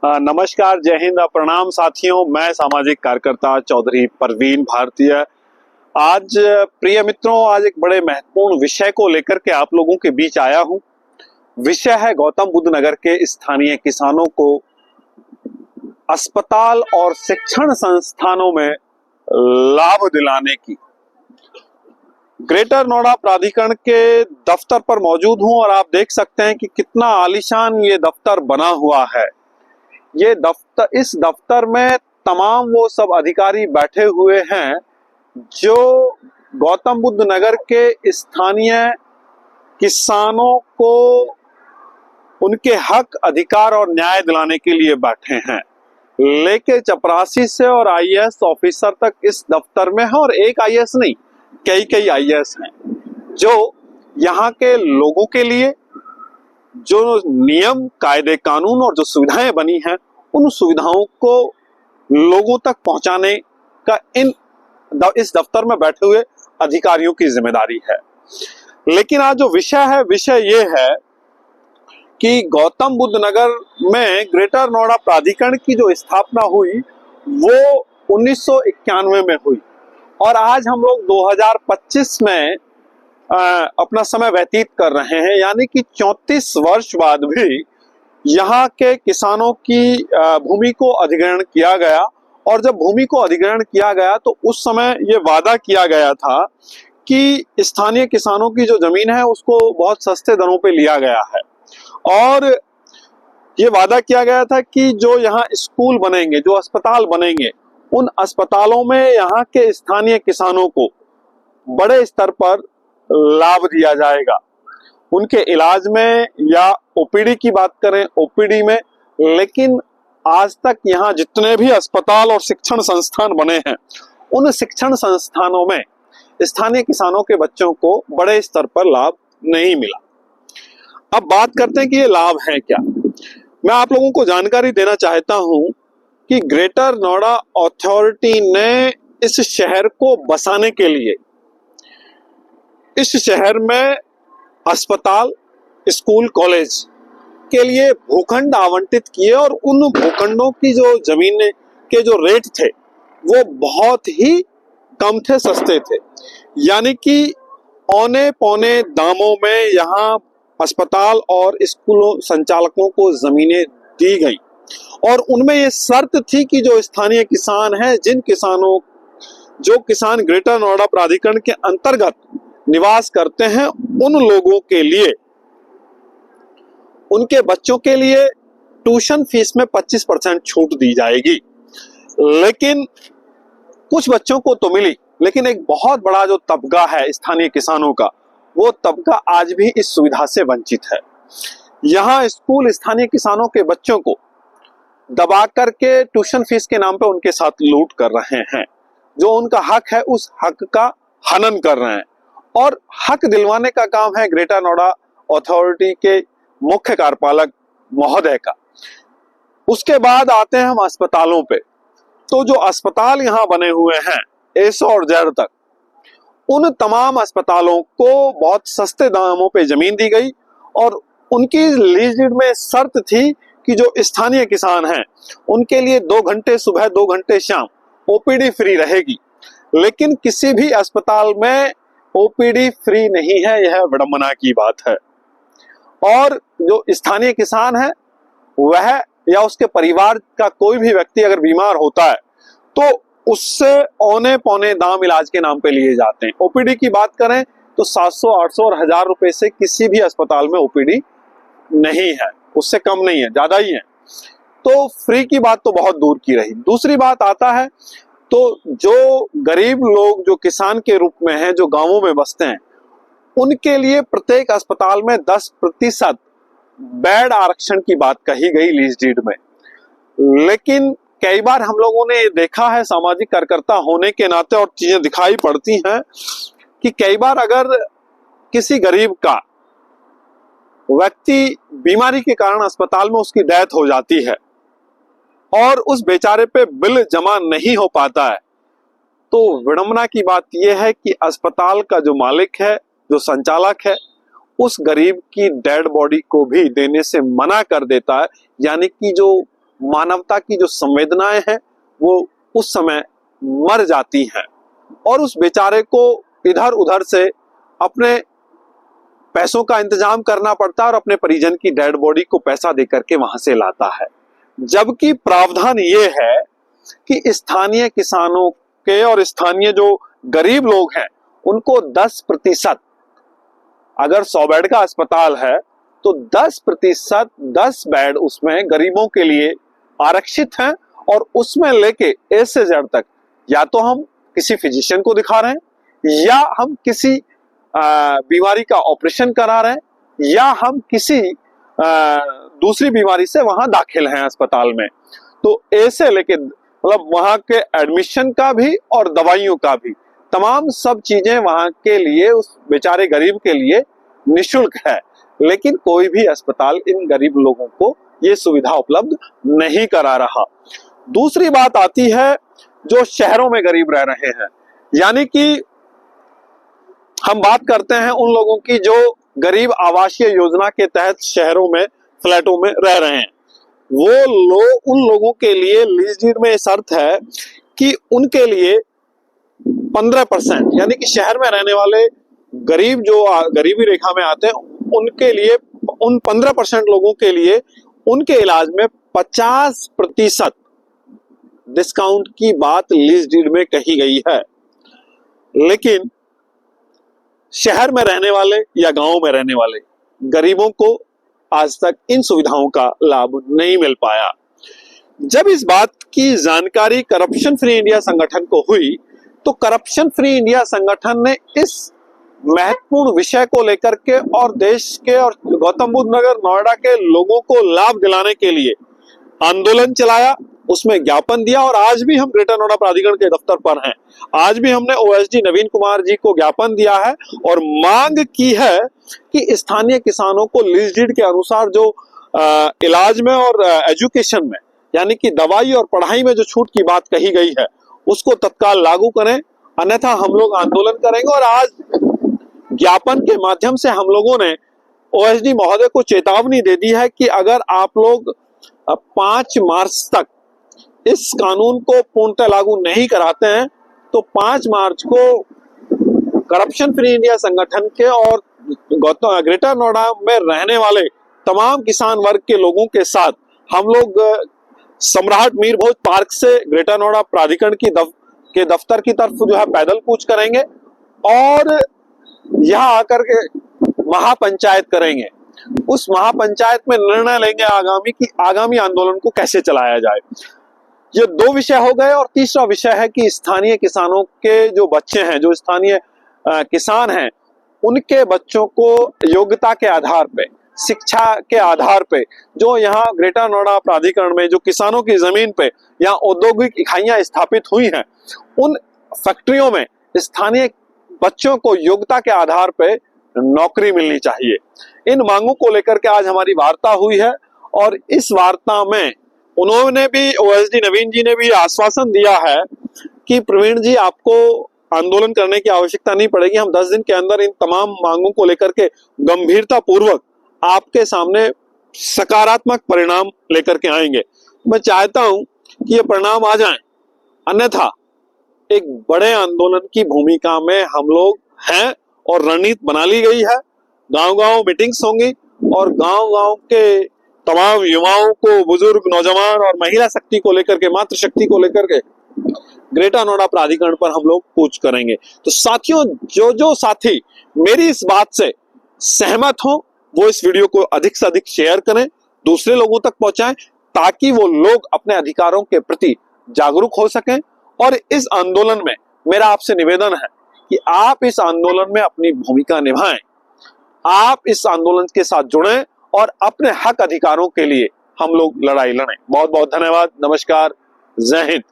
नमस्कार, जय हिंद, प्रणाम साथियों। मैं सामाजिक कार्यकर्ता चौधरी परवीन भारतीय आज प्रिय मित्रों, आज एक बड़े महत्वपूर्ण विषय को लेकर के आप लोगों के बीच आया हूं। विषय है गौतम बुद्ध नगर के स्थानीय किसानों को अस्पताल और शिक्षण संस्थानों में लाभ दिलाने की। ग्रेटर नोएडा प्राधिकरण के दफ्तर पर मौजूद हूं और आप देख सकते हैं कि कितना आलीशान ये दफ्तर बना हुआ है। ये दफ्तर, इस दफ्तर में तमाम वो सब अधिकारी बैठे हुए हैं जो गौतम बुद्ध नगर के स्थानीय किसानों को उनके हक, अधिकार और न्याय दिलाने के लिए बैठे हैं। लेके चपरासी से और आईएएस ऑफिसर तक इस दफ्तर में है, और एक आईएएस नहीं, कई आईएएस हैं जो यहाँ के लोगों के लिए जो नियम, कायदे, कानून और जो सुविधाएं बनी हैं उन सुविधाओं को लोगों तक पहुंचाने का इस दफ्तर में बैठे हुए अधिकारियों की जिम्मेदारी है। लेकिन आज जो विषय ये है कि गौतम बुद्ध नगर में ग्रेटर नोएडा प्राधिकरण की जो स्थापना हुई वो 1991 में हुई, और आज हम लोग 2025 में अपना समय व्यतीत कर रहे हैं। यानी कि 34 वर्ष बाद भी यहाँ के किसानों की भूमि को अधिग्रहण किया गया। और जब भूमि को अधिग्रहण किया गया तो उस समय ये वादा किया गया था कि स्थानीय किसानों की जो जमीन है उसको बहुत सस्ते दरों पे लिया गया है, और ये वादा किया गया था कि जो यहाँ स्कूल बनेंगे, जो अस्पताल बनेंगे, उन अस्पतालों में यहाँ के स्थानीय किसानों को बड़े स्तर पर लाभ दिया जाएगा। उनके इलाज में, या ओपीडी की बात करें, ओपीडी में। लेकिन आज तक यहाँ जितने भी अस्पताल और शिक्षण संस्थान बने हैं उन शिक्षण संस्थानों में स्थानीय किसानों के बच्चों को बड़े स्तर पर लाभ नहीं मिला। अब बात करते हैं कि ये लाभ है क्या। मैं आप लोगों को जानकारी देना चाहता हूं कि ग्रेटर नोएडा अथॉरिटी ने इस शहर को बसाने के लिए इस शहर में अस्पताल, स्कूल, कॉलेज के लिए भूखंड आवंटित किए, और उन भूखंडों की जो जमीन के जो रेट थे वो बहुत ही कम थे, सस्ते थे। यानी कि औने पौने दामों में यहाँ अस्पताल और स्कूलों संचालकों को जमीनें दी गई, और उनमें ये शर्त थी कि जो स्थानीय किसान हैं, जो किसान ग्रेटर नोएडा प्राधिकरण के अंतर्गत निवास करते हैं, उन लोगों के लिए, उनके बच्चों के लिए ट्यूशन फीस में 25% छूट दी जाएगी। लेकिन कुछ बच्चों को तो मिली, लेकिन एक बहुत बड़ा जो तबका है स्थानीय किसानों का, वो तबका आज भी इस सुविधा से वंचित है। यहाँ स्कूल स्थानीय किसानों के बच्चों को दबा करके ट्यूशन फीस के नाम पे उनके साथ लूट कर रहे हैं। जो उनका हक है उस हक का हनन कर रहे हैं, और हक दिलवाने का काम है ग्रेटर नोएडा अथॉरिटी के मुख्य कार्यपालक महोदय का। उसके बाद आते हैं हम अस्पतालों पे। तो जो अस्पताल यहाँ बने हुए हैं ए से और जेड तक, उन तमाम अस्पतालों को बहुत सस्ते दामों पे जमीन दी गई, और उनकी लीज डीड में शर्त थी कि जो स्थानीय किसान हैं उनके लिए 2 घंटे सुबह, 2 घंटे शाम ओपीडी फ्री रहेगी। लेकिन किसी भी अस्पताल में ओपीडी फ्री नहीं है, यह विडंबना की बात है। और जो स्थानीय किसान है वह या उसके परिवार का कोई भी व्यक्ति अगर बीमार होता है तो उससे औने पौने दाम इलाज के नाम पे लिए जाते हैं। ओपीडी की बात करें तो 700, 800 और 1000 रुपए से किसी भी अस्पताल में ओपीडी नहीं है, उससे कम नहीं है, ज्यादा ही है। तो फ्री की बात तो बहुत दूर की रही। दूसरी बात आता है तो जो गरीब लोग, जो किसान के रूप में हैं, जो गांवों में बसते हैं, उनके लिए प्रत्येक अस्पताल में 10% बेड आरक्षण की बात कही गई लीज डीड में। लेकिन कई बार हम लोगों ने ये देखा है, सामाजिक कार्यकर्ता होने के नाते, और चीजें दिखाई पड़ती हैं कि कई बार अगर किसी गरीब का व्यक्ति बीमारी के कारण अस्पताल में उसकी डेथ हो जाती है और उस बेचारे पे बिल जमा नहीं हो पाता है, तो विडंबना की बात यह है कि अस्पताल का जो मालिक है, जो संचालक है, उस गरीब की डेड बॉडी को भी देने से मना कर देता है। यानी कि जो मानवता की जो संवेदनाएं हैं वो उस समय मर जाती हैं और उस बेचारे को इधर उधर से अपने पैसों का इंतजाम करना पड़ता है और अपने परिजन की डेड बॉडी को पैसा देकर के वहां से लाता है। जबकि प्रावधान ये है कि स्थानीय किसानों के और स्थानीय जो गरीब लोग हैं उनको 10%, अगर 100 बेड का अस्पताल है तो 10%, 10 बेड उसमें गरीबों के लिए आरक्षित हैं और उसमें लेके ए से जेड तक या तो हम किसी फिजिशियन को दिखा रहे हैं या हम किसी बीमारी का ऑपरेशन करा रहे हैं या हम किसी दूसरी बीमारी से वहां दाखिल हैं अस्पताल में। तो ए से लेके मतलब वहां के एडमिशन का भी और दवाइयों का भी तमाम सब चीजें वहां के लिए उस बेचारे गरीब के लिए निःशुल्क है, लेकिन कोई भी अस्पताल इन गरीब लोगों को ये सुविधा उपलब्ध नहीं करा रहा। दूसरी बात आती है जो शहरों में गरीब रह रहे हैं, यानी कि हम बात करते हैं उन लोगों की जो गरीब आवासीय योजना के तहत शहरों में फ्लैटों में रह रहे हैं। वो लोग, उन लोगों के लिए लीज डीड में शर्त है कि उनके लिए 15%, यानी कि शहर में रहने वाले गरीब जो गरीबी रेखा में आते हैं उनके लिए, उन 15% लोगों के लिए उनके इलाज में 50% डिस्काउंट की बात लीज डीड में कही गई है। लेकिन शहर में रहने वाले या गांव में रहने वाले गरीबों को आज तक इन सुविधाओं का लाभ नहीं मिल पाया। जब इस बात की जानकारी करप्शन फ्री इंडिया संगठन को हुई तो करप्शन फ्री इंडिया संगठन ने इस महत्वपूर्ण विषय को लेकर के और देश के और गौतम बुद्ध नगर नोएडा के लोगों को लाभ दिलाने के लिए आंदोलन चलाया, उसमें ज्ञापन दिया और आज भी हम ग्रेटर नोएडा प्राधिकरण के दफ्तर पर हैं। आज भी हमने ओएसडी नवीन कुमार जी को ज्ञापन दिया है और मांग की है कि स्थानीय किसानों को लीज डीड के अनुसार जो इलाज में और एजुकेशन में, यानी कि दवाई और पढ़ाई में जो छूट की बात कही गई है उसको तत्काल लागू करें, अन्यथा हम लोग आंदोलन करेंगे। और आज ज्ञापन के माध्यम से हम लोगों ने ओएसडी महोदय को चेतावनी दे दी है कि अगर आप लोग 5 मार्च तक इस कानून को पूर्णतः लागू नहीं कराते हैं तो 5 मार्च को करप्शन फ्री इंडिया संगठन के और ग्रेटर नोएडा में रहने वाले तमाम किसान वर्ग के लोगों के साथ हम लोग सम्राट मीर भोज पार्क से ग्रेटर नोएडा प्राधिकरण के दफ्तर की तरफ जो है पैदल कूच करेंगे और यहाँ आकर के महापंचायत करेंगे। उस महापंचायत में निर्णय लेंगे आगामी आंदोलन को कैसे चलाया जाए। ये 2 विषय हो गए और तीसरा विषय है कि स्थानीय किसानों के जो बच्चे हैं, जो स्थानीय किसान हैं, उनके बच्चों को योग्यता के आधार पे, शिक्षा के आधार पे जो यहाँ ग्रेटर नोएडा प्राधिकरण में जो किसानों की जमीन पे यहाँ औद्योगिक इकाइयां स्थापित हुई हैं, उन फैक्ट्रियों में स्थानीय बच्चों को योग्यता के आधार पे नौकरी मिलनी चाहिए। इन मांगों को लेकर के आज हमारी वार्ता हुई है और इस वार्ता में उन्होंने भी, ओएसडी नवीन जी ने भी आश्वासन दिया है कि प्रवीण जी आपको आंदोलन करने की आवश्यकता नहीं पड़ेगी, हम 10 दिन के अंदर इन तमाम मांगों को लेकर के गंभीरता पूर्वक आपके सामने सकारात्मक परिणाम लेकर के आएंगे। मैं चाहता हूं कि ये परिणाम आ जाएं, अन्यथा एक बड़े आंदोलन की भूमिका में हम लोग हैं और रणनीति बना ली गई है। गांव-गांव मीटिंग्स होंगी और गांव-गांव के तमाम युवाओं को, बुजुर्ग, नौजवान और महिला शक्ति को लेकर के, मातृ शक्ति को लेकर के ग्रेटर नोएडा प्राधिकरण पर हम लोग कूच करेंगे। तो साथियों, जो साथी मेरी इस बात से सहमत हो वो इस वीडियो को अधिक से अधिक शेयर करें, दूसरे लोगों तक पहुंचाएं ताकि वो लोग अपने अधिकारों के प्रति जागरूक हो सकें। और इस आंदोलन में मेरा आपसे निवेदन है कि आप इस आंदोलन में अपनी भूमिका निभाएं, आप इस आंदोलन के साथ जुड़ें और अपने हक अधिकारों के लिए हम लोग लड़ाई लड़ें। बहुत बहुत धन्यवाद। नमस्कार। जय हिंद।